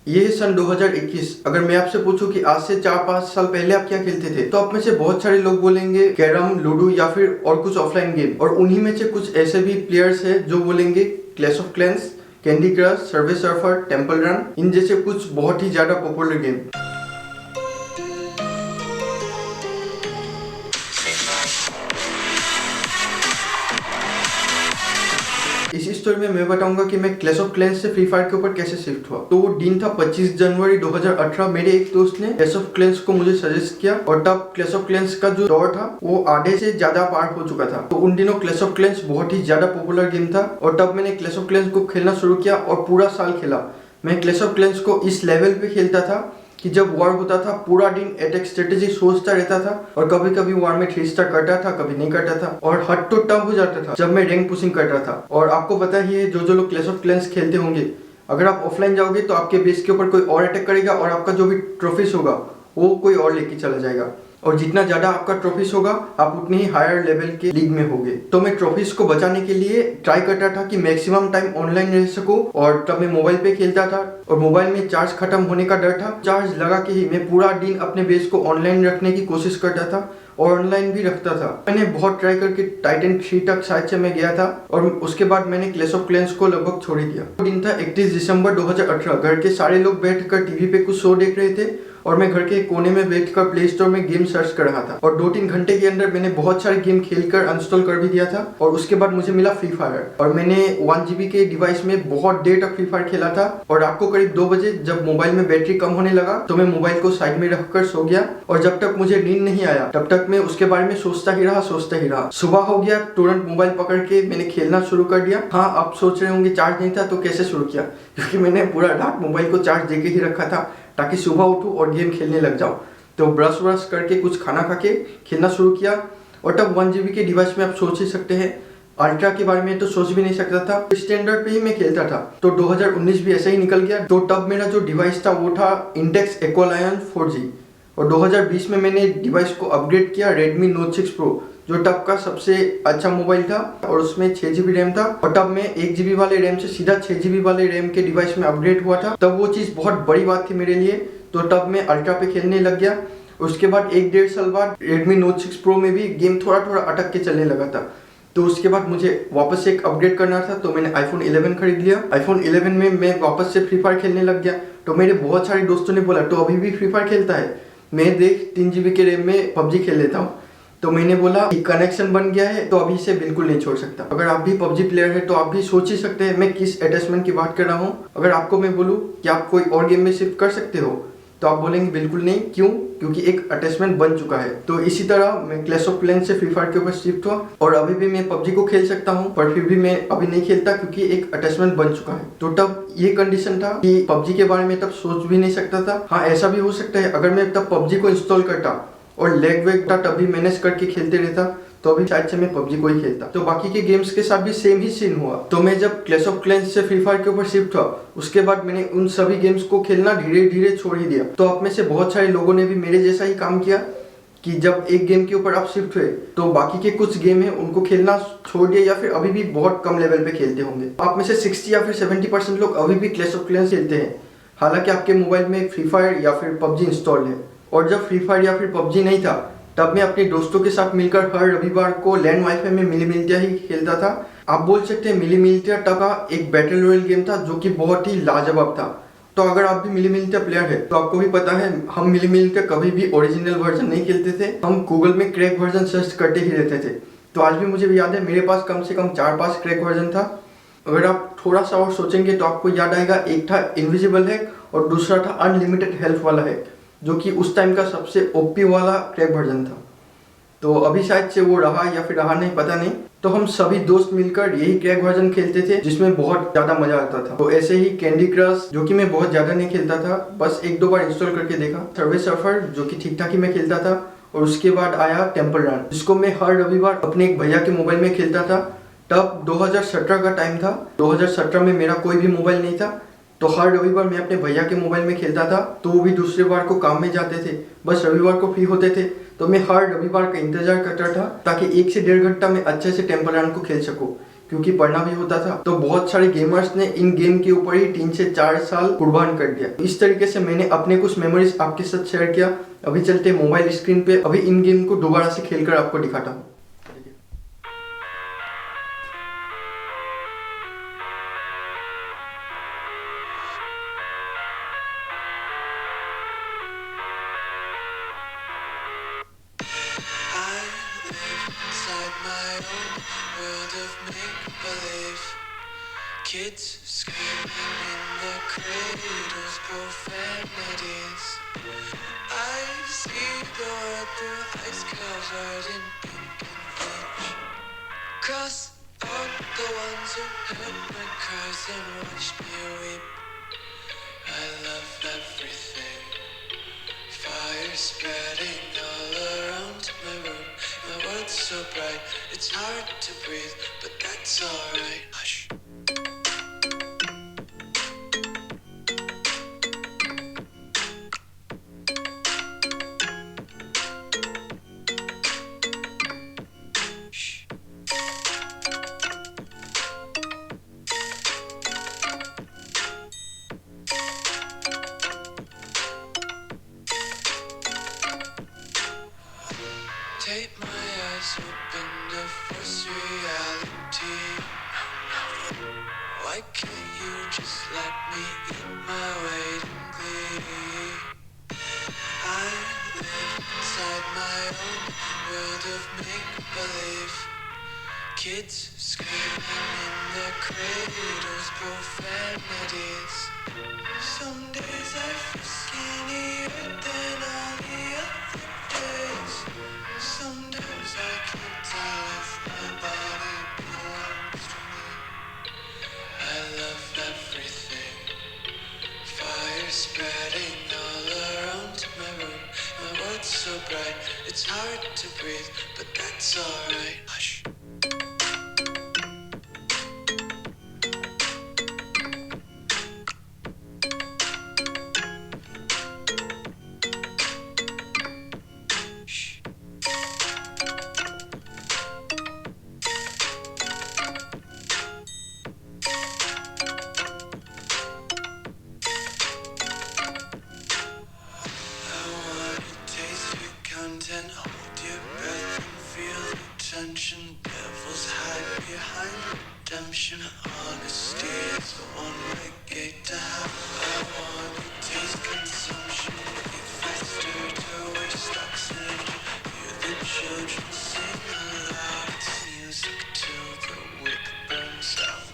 ये है सन 2021। अगर मैं आपसे पूछूं कि आज से 4-5 साल पहले आप क्या खेलते थे, तो आप में से बहुत सारे लोग बोलेंगे कैरम, लूडो या फिर और कुछ ऑफलाइन गेम। और उन्हीं में से कुछ ऐसे भी प्लेयर्स हैं जो बोलेंगे Clash of Clans, Candy Crush, Subway Surfer, Temple Run, इन जैसे कुछ बहुत ही ज्यादा पॉपुलर गेम। इस स्टोरी में मैं बताऊंगा कि मैं क्लैश ऑफ क्लैंस से फ्री फायर के ऊपर कैसे शिफ्ट हुआ। तो वो दिन था 25 जनवरी 2018। मेरे एक दोस्त ने क्लैश ऑफ क्लैंस को मुझे सजेस्ट किया और तब क्लैश ऑफ क्लैंस का जो दौर था वो आधे से ज्यादा पार हो चुका था। तो उन दिनों क्लैश ऑफ क्लैंस बहुत ही ज्यादा पॉपुलर गेम था और तब मैंने क्लैश ऑफ क्लैंस को खेलना शुरू किया और पूरा साल खेला। मैं क्लैश ऑफ क्लैंस को इस लेवल पे खेलता था कि जब वॉर होता था पूरा दिन अटैक स्ट्रेटेजी सोचता रहता था और कभी कभी वॉर में 3 स्टार करता था, कभी नहीं करता था। और हद तो तब हो जाता था जब मैं रैंक पुशिंग कर रहा था। और आपको पता ही है, जो लोग क्लैश ऑफ क्लैंस खेलते होंगे, अगर आप ऑफलाइन जाओगे तो आपके बेस के ऊपर कोई और अटैक करेगा और आपका जो भी ट्रॉफीज होगा वो कोई और लेके चला जाएगा। और जितना ज्यादा आपका ट्रॉफीज होगा आप उतने ही हायर लेवल के लीग में होगे। तो मैं ट्रॉफीज को बचाने के लिए ट्राई करता था कि मैक्सिमम टाइम ऑनलाइन रह सकूं। और तब मैं मोबाइल पे खेलता था और मोबाइल में चार्ज खत्म होने का डर था। चार्ज लगा के ही मैं पूरा दिन अपने बेस को ऑनलाइन रखने की कोशिश करता था और ऑनलाइन भी रखता था। मैंने बहुत ट्राई करके टाइटन 3 तक शायद से मैं गया था और उसके बाद मैंने क्लैश ऑफ क्लैंस को लगभग छोड़ ही दिया। वो दिन था 31 दिसंबर 2018। घर के सारे लोग बैठकर टीवी पे कुछ शो देख रहे थे और मैं घर के कोने में बैठकर प्ले स्टोर में गेम सर्च कर रहा था। और 2-3 घंटे के अंदर मैंने बहुत सारे गेम खेलकर इंस्टॉल कर भी दिया था। और उसके बाद मुझे मिला फ्री फायर और मैंने 1 GB के डिवाइस में बहुत देर तक फ्री फायर खेला था। और रात को करीब 2 बजे जब मोबाइल में बैटरी कम होने लगा तो मैं मोबाइल को साइड में रखकर सो गया। और जब तक मुझे नींद नहीं आया तब तक मैं उसके बारे में सोचता ही रहा। सुबह हो गया, तुरंत मोबाइल पकड़ के मैंने खेलना शुरू कर दिया। हाँ, आप सोच रहे होंगे चार्ज नहीं था तो कैसे शुरू किया, क्योंकि मैंने पूरा रात मोबाइल को चार्ज देके ही रखा था ताकि सुबह उठूं और गेम खेलने लग जाऊं। तो ब्रश व्रश करके कुछ खाना खा के खेलना शुरू किया। और तब 1 GB के डिवाइस में आप सोच ही सकते हैं, अल्ट्रा के बारे में तो सोच भी नहीं सकता था। स्टैंडर्ड पे ही मैं खेलता था। तो 2019 भी ऐसे ही निकल गया। तो तब मेरा जो डिवाइस था वो था इंटेक्स एक्वालायन 4G। और 2020 में मैंने डिवाइस को अपग्रेड किया रेडमी नोट 6 प्रो, जो तब का सबसे अच्छा मोबाइल था और उसमें 6 GB रैम था। और तब मैं 1 GB वाले रैम से सीधा 6 GB वाले रैम के डिवाइस में अपग्रेड हुआ था। तब वो चीज़ बहुत बड़ी बात थी मेरे लिए। तो तब मैं अल्ट्रा पे खेलने लग गया। उसके बाद 1-1.5 साल बाद रेडमी नोट 6 प्रो में भी गेम थोड़ा थोड़ा अटक के चलने लगा था। तो उसके बाद मुझे वापस से एक अपग्रेड करना था तो मैंने आईफोन 11 खरीद लिया। आईफोन 11 में मैं वापस से फ्री फायर खेलने लग गया। तो मेरे बहुत सारे दोस्तों ने बोला तो अभी भी फ्री फायर खेलता है? मैं देख 3 GB के रैम में पबजी खेल लेता हूँ। तो मैंने बोला कनेक्शन बन गया है तो अभी इसे बिल्कुल नहीं छोड़ सकता। अगर आप भी पबजी प्लेयर है तो आप भी सोच ही सकते हैं मैं किस अटैचमेंट की बात कर रहा हूँ। अगर आपको मैं बोलूँ कि आप कोई और गेम में शिफ्ट कर सकते हो तो आप बोलेंगे बिल्कुल नहीं। क्यों? क्योंकि एक अटैचमेंट बन चुका है। तो इसी तरह मैं क्लैश ऑफ क्लैंस से फ्री फायर के ऊपर शिफ्ट हुआ और अभी भी मैं पबजी को खेल सकता हूँ, पर फिर भी मैं अभी नहीं खेलता क्योंकि एक अटैचमेंट बन चुका है। तो तब ये कंडीशन था कि पबजी के बारे में तब सोच भी नहीं सकता था। हाँ, ऐसा भी हो सकता है अगर मैं तब पबजी को इंस्टॉल करता और लेग वेग का तभी मैनेज करके खेलते रहता तो अभी शायद से मैं पबजी को ही खेलता। तो बाकी के गेम्स के साथ भी सेम ही सीन हुआ। तो मैं जब क्लैश ऑफ क्लैंस से फ्री फायर के ऊपर शिफ्ट हुआ उसके बाद मैंने उन सभी गेम्स को खेलना धीरे धीरे छोड़ ही दिया। तो आप में से बहुत सारे लोगों ने भी मेरे जैसा ही काम किया कि जब एक गेम के ऊपर आप शिफ्ट हुए तो बाकी के कुछ गेम है उनको खेलना छोड़ दिया या फिर अभी भी बहुत कम लेवल पे खेलते होंगे। आप में से 60 या फिर 70% लोग अभी भी क्लैश ऑफ क्लैंस खेलते हैं, हालांकि आपके मोबाइल में फ्री फायर या फिर पबजी इंस्टॉल है। और जब फ्री फायर या फिर पबजी नहीं था तब मैं अपने दोस्तों के साथ मिलकर हर रविवार को लैंड वाईफाई में मिली मिलतिया ही खेलता था। आप बोल सकते हैं मिली मिलतिया तब का एक बैटल रॉयल गेम था जो कि बहुत ही लाजवाब था। तो अगर आप भी मिली मिलतिया प्लेयर है तो आपको भी पता है हम मिली मिलतिया कभी भी ओरिजिनल वर्जन नहीं खेलते थे, हम गूगल में क्रैक वर्जन सर्च करते ही रहते थे। तो आज भी मुझे भी याद है मेरे पास कम से कम 4-5 क्रैक वर्जन था। अगर आप थोड़ा सा और सोचेंगे तो आपको याद आएगा, एक था इनविजिबल हैक और दूसरा था अनलिमिटेड हेल्थ वाला हैक, जो कि उस टाइम का सबसे ओपी वाला क्रैक वर्जन था। तो अभी शायद से वो रहा या फिर रहा नहीं, पता नहीं। तो हम सभी दोस्त मिलकर यही क्रैक वर्जन खेलते थे जिसमें बहुत ज्यादा मजा आता था। तो ऐसे ही कैंडी क्रश, जो कि मैं बहुत ज्यादा नहीं खेलता था, बस 1-2 बार इंस्टॉल करके देखा। सर्वे सर्फर, जो कि ठीक ठाक ही मैं खेलता था। और उसके बाद आया टेम्पल रन, जिसको मैं हर रविवार अपने एक भैया के मोबाइल में खेलता था। तब 2017 का टाइम था। 2017 में मेरा कोई भी मोबाइल नहीं था तो हर रविवार मैं अपने भैया के मोबाइल में खेलता था। तो वो भी दूसरे बार को काम में जाते थे, बस रविवार को फ्री होते थे। तो मैं हर रविवार का इंतजार करता था ताकि 1 से 1.5 घंटा में अच्छे से टेम्पल रन को खेल सकूं, क्योंकि पढ़ना भी होता था। तो बहुत सारे गेमर्स ने इन गेम के ऊपर ही 3 से 4 साल कुर्बान कर दिया। इस तरीके से मैंने अपने कुछ मेमोरीज आपके साथ शेयर किया। अभी चलते मोबाइल स्क्रीन पे, अभी इन गेम को दोबारा से खेलकर आपको दिखाता हूँ। Kids screaming in the cradles, profanities. I see the world through ice covered in pink and bleach. Cross out the ones who heard my cries and watched me weep. I love everything. Fire spreading all around my room. My world's so bright, it's hard to breathe, but that's alright. Hush. Take my eyes open to force reality. Why can't you just let me eat my weight in glee? I live inside my own world of make-believe. Kids screaming in their cradles, profanities. Some days I feel skinnier than all the other days. Sometimes I can't tell if my body belongs to me. I love everything. Fire spreading all around my room. My world's so bright, it's hard to breathe, but that's alright. Hush. Content, hold your breath and feel the tension. Devils hide behind redemption. Honesty is the one-way gate to hell. I want to taste consumption. Eat faster to waste oxygen. Hear the children sing aloud. It's music till the wick burns out.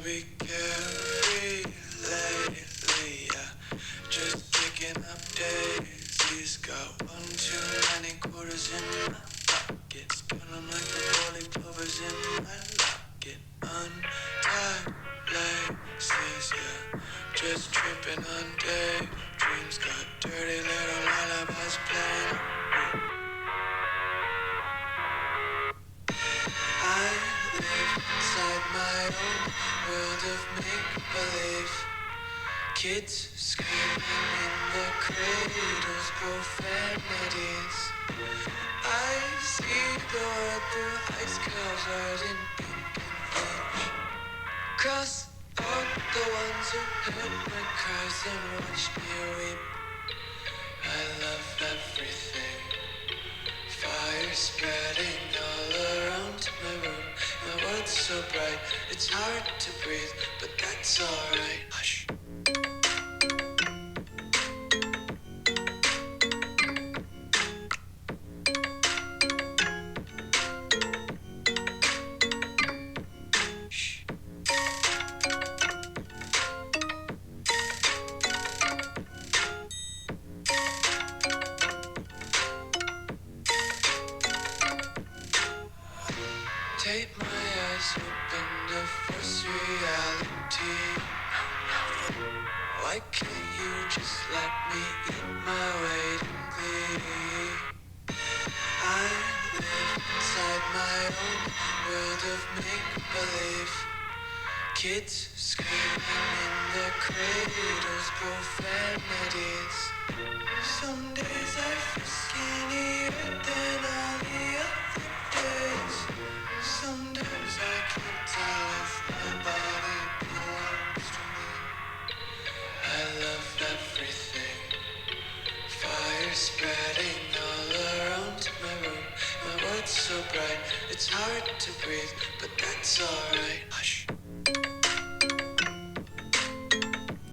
Be carefree lately, yeah. Just picking up daisies. Got one too many quarters in my pockets. Count 'em like the holy clovers in my locket. Untied laces, yeah. Just tripping on daydreams. Got dirty little lullabies playing. I live inside my own world of make-believe. Kids screaming in their cradles, profanities. I see the world through ice covered in pink and bleach. Cross out the ones who heard my cries and watched me weep. I love everything. Fire spreading all around my room. My world's so bright, it's hard to breathe, but that's alright. Hush. Take my eyes open to force reality. Why can't you just let me eat my weight in glee? I live inside my own world of make-believe. Kids scream cradles, profanities. Some days I feel skinnier than all the other days. Sometimes I can't tell if my body belongs to me. I love everything. Fire spreading all around my room. My world's so bright, it's hard to breathe, but that's alright. Hush.